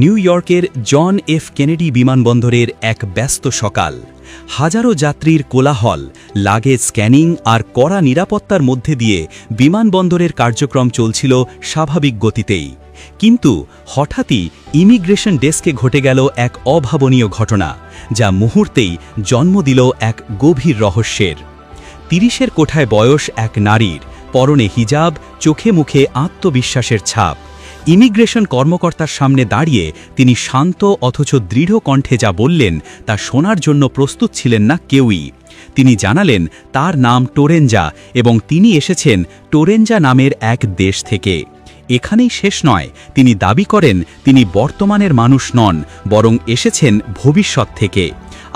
New ইয়র্কের John F Kennedy বিমানবন্দরের এক ব্যস্ত সকাল। হাজারো যাত্রীর কোলাহল, লাগেজ স্ক্যানিং আর কড়া নিরাপত্তার মধ্যে দিয়ে বিমানবন্দরের কার্যক্রম চলছিল স্বাভাবিক গতিতেই। কিন্তু হঠাৎই ইমিগ্রেশন ডেস্কে ঘটে গেল এক অভাবনীয় ঘটনা, যা মুহূর্তেই জন্ম দিল এক গভীর রহস্যের। ৩০-এর কোঠায় বয়স এক নারীর, পরনে হিজাব, চোখে মুখে আত্মবিশ্বাসের ছাপ। ইমিগ্রেশন কর্মকর্তার সামনে দাঁড়িয়ে তিনি শান্ত অথচ দৃঢ় কণ্ঠে যা বললেন তা শোনার জন্য প্রস্তুত ছিলেন না কেউই। তিনি জানালেন তার নাম টোরেঞ্জা এবং তিনি এসেছেন টোরেঞ্জা নামের এক দেশ থেকে। এখানেই শেষ নয়, তিনি দাবি করেন তিনি বর্তমানের মানুষ নন, বরং এসেছেন ভবিষ্যৎ থেকে।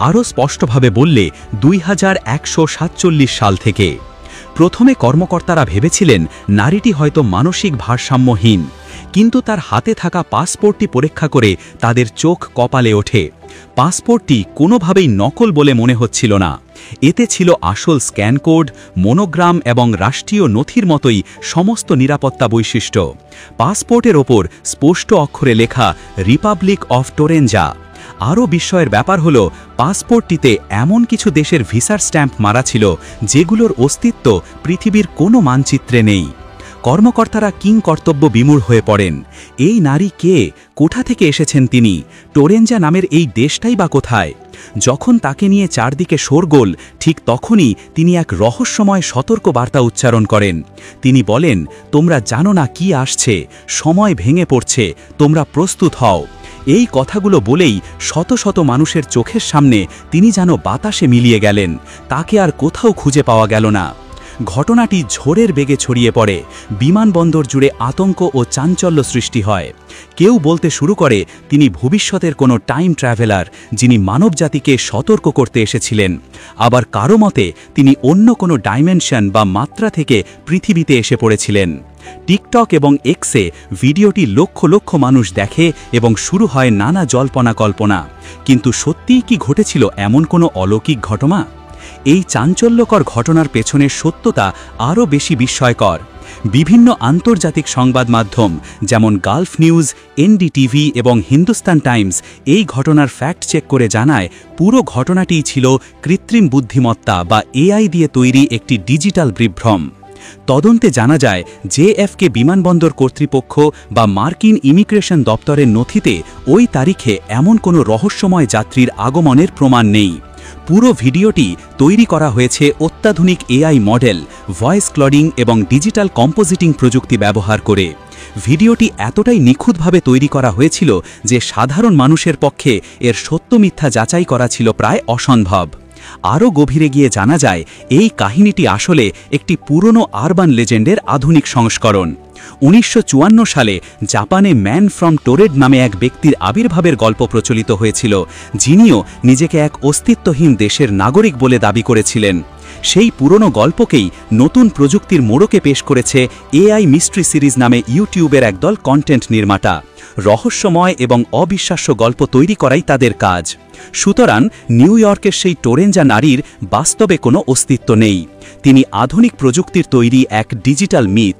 আরও স্পষ্টভাবে বললে 2147 সাল থেকে। প্রথমে কর্মকর্তারা ভেবেছিলেন নারীটি হয়তো মানসিক ভারসাম্যহীন, কিন্তু তার হাতে থাকা পাসপোর্টটি পরীক্ষা করে তাদের চোখ কপালে ওঠে। পাসপোর্টটি কোনোভাবেই নকল বলে মনে হচ্ছিল না। এতে ছিল আসল স্ক্যান কোড, মনোগ্রাম এবং রাষ্ট্রীয় নথির মতোই সমস্ত নিরাপত্তা বৈশিষ্ট্য। পাসপোর্টের ওপর স্পষ্ট অক্ষরে লেখা রিপাবলিক অফ টোরেঞ্জা। আরও বিস্ময়ের ব্যাপার হল পাসপোর্টটিতে এমন কিছু দেশের ভিসার স্ট্যাম্প মারা ছিল যেগুলোর অস্তিত্ব পৃথিবীর কোনো মানচিত্রে নেই। কর্মকর্তারা কিংকর্তব্য বিমূঢ় হয়ে পড়েন। এই নারী কে? কোথা থেকে এসেছেন তিনি? টোরেঞ্জা নামের এই দেশটাই বা কোথায়? যখন তাকে নিয়ে চারদিকে শোরগোল, ঠিক তখনই তিনি এক রহস্যময় সতর্ক বার্তা উচ্চারণ করেন। তিনি বলেন, তোমরা জানো না কি আসছে, সময় ভেঙে পড়ছে, তোমরা প্রস্তুত হও। এই কথাগুলো বলেই শত শত মানুষের চোখের সামনে তিনি যেন বাতাসে মিলিয়ে গেলেন। তাকে আর কোথাও খুঁজে পাওয়া গেল না। ঘটনাটি ঝড়ের বেগে ছড়িয়ে পড়ে। বিমানবন্দর জুড়ে আতঙ্ক ও চাঞ্চল্য সৃষ্টি হয়। কেউ বলতে শুরু করে তিনি ভবিষ্যতের কোনো টাইম ট্রাভেলার, যিনি মানবজাতিকে সতর্ক করতে এসেছিলেন। আবার কারো মতে তিনি অন্য কোনো ডাইমেনশন বা মাত্রা থেকে পৃথিবীতে এসে পড়েছিলেন। টিকটক এবং এক্সে ভিডিওটি লক্ষ লক্ষ মানুষ দেখে এবং শুরু হয় নানা জল্পনা কল্পনা। কিন্তু সত্যিই কি ঘটেছিল এমন কোনো অলৌকিক ঘটনা? এই চাঞ্চল্যকর ঘটনার পেছনের সত্যতা আরও বেশি বিস্ময়কর। বিভিন্ন আন্তর্জাতিক সংবাদ মাধ্যম যেমন গালফ নিউজ, এনডিটিভি এবং হিন্দুস্তান টাইমস এই ঘটনার ফ্যাক্ট চেক করে জানায় পুরো ঘটনাটিই ছিল কৃত্রিম বুদ্ধিমত্তা বা এআই দিয়ে তৈরি একটি ডিজিটাল বিভ্রম। তদন্তে জানা যায় জেএফকে বিমানবন্দর কর্তৃপক্ষ বা মার্কিন ইমিগ্রেশন দপ্তরের নথিতে ওই তারিখে এমন কোনো রহস্যময় যাত্রীর আগমনের প্রমাণ নেই। পুরো ভিডিওটি তৈরি করা হয়েছে অত্যাধুনিক এআই মডেল, ভয়েস ক্লডিং এবং ডিজিটাল কম্পোজিটিং প্রযুক্তি ব্যবহার করে। ভিডিওটি এতটাই নিখুঁতভাবে তৈরি করা হয়েছিল যে সাধারণ মানুষের পক্ষে এর সত্য মিথ্যা যাচাই করা ছিল প্রায় অসম্ভব। আরও গভীরে গিয়ে জানা যায় এই কাহিনীটি আসলে একটি পুরনো আরবান লেজেন্ডের আধুনিক সংস্করণ। 1954 সালে জাপানে ম্যান ফ্রম টোরেড নামে এক ব্যক্তির আবির্ভাবের গল্প প্রচলিত হয়েছিল, যিনিও নিজেকে এক অস্তিত্বহীন দেশের নাগরিক বলে দাবি করেছিলেন। সেই পুরনো গল্পকেই নতুন প্রযুক্তির মোড়কে পেশ করেছে এআই মিস্ট্রি সিরিজ নামে ইউটিউবের একদল কন্টেন্ট নির্মাতা। রহস্যময় এবং অবিশ্বাস্য গল্প তৈরি করাই তাদের কাজ। সুতরাং নিউ ইয়র্কের সেই টোরেঞ্জা নারীর বাস্তবে কোনো অস্তিত্ব নেই। তিনি আধুনিক প্রযুক্তির তৈরি এক ডিজিটাল মিথ।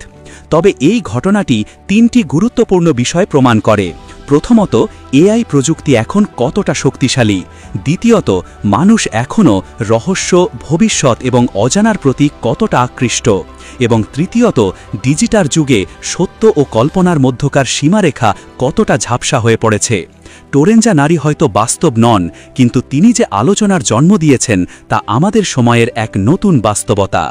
তবে এই ঘটনাটি 3টি গুরুত্বপূর্ণ বিষয় প্রমাণ করে। প্রথমত, এআই প্রযুক্তি এখন কতটা শক্তিশালী। দ্বিতীয়ত, মানুষ এখনও রহস্য, ভবিষ্যৎ এবং অজানার প্রতি কতটা আকৃষ্ট। এবং তৃতীয়ত, ডিজিটাল যুগে সত্য ও কল্পনার মধ্যকার সীমারেখা কতটা ঝাপসা হয়ে পড়েছে। টোরেঞ্জা নারী হয়তো বাস্তব নন, কিন্তু তিনি যে আলোচনার জন্ম দিয়েছেন তা আমাদের সময়ের এক নতুন বাস্তবতা।